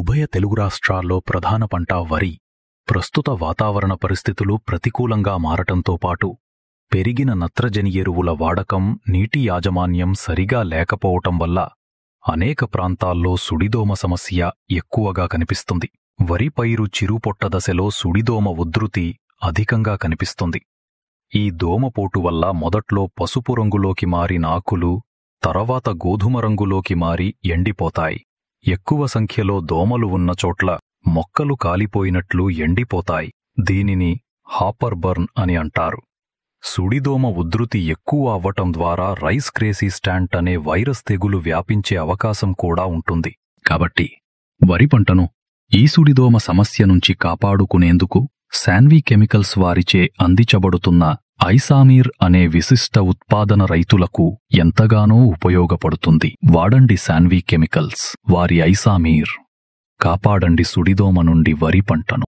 ఉభయ తెలుగు రాష్ట్రాల్లో ప్రధాన పంట వరి. ప్రస్తుత వాతావరణ పరిస్థితులు ప్రతికూలంగా మారటంతో పాటు పెరిగిన నత్రజని ఎరువుల వాడకం, నీటి యాజమాన్యం సరిగా లేకపోవటం వల్ల అనేక ప్రాంతాల్లో సుడిదోమ సమస్య ఎక్కువగా కనిపిస్తుంది. వరి పైరు చిరుపొట్ట దశలో సుడిదోమ ఉధృతి అధికంగా కనిపిస్తుంది. ఈ దోమపోటు వల్ల మొదట్లో పసుపు రంగులోకి మారిన ఆకులు తర్వాత గోధుమ రంగులోకి మారి ఎండిపోతాయి. ఎక్కువ సంఖ్యలో దోమలు ఉన్న చోట్ల మొక్కలు కాలిపోయినట్లు ఎండిపోతాయి. దీనిని హాపర్ బర్న్ అని అంటారు. సుడిదోమ ఉధృతి ఎక్కువ అవ్వటం ద్వారా రైస్ క్రేసీ స్టాంట్ అనే వైరస్ తెగులు వ్యాపించే అవకాశం కూడా ఉంటుంది. కాబట్టి వరి పంటను ఈ సుడిదోమ సమస్య నుంచి కాపాడుకునేందుకు శాన్వి కెమికల్స్ వారిచే అందించబడుతున్న ఐసామీర్ అనే విశిష్ట ఉత్పాదన రైతులకు ఎంతగానో ఉపయోగపడుతుంది. వాడండి శాన్వి కెమికల్స్ వారి ఐసామీర్. కాపాడండి సుడిదోమ నుండి వరి పంటను.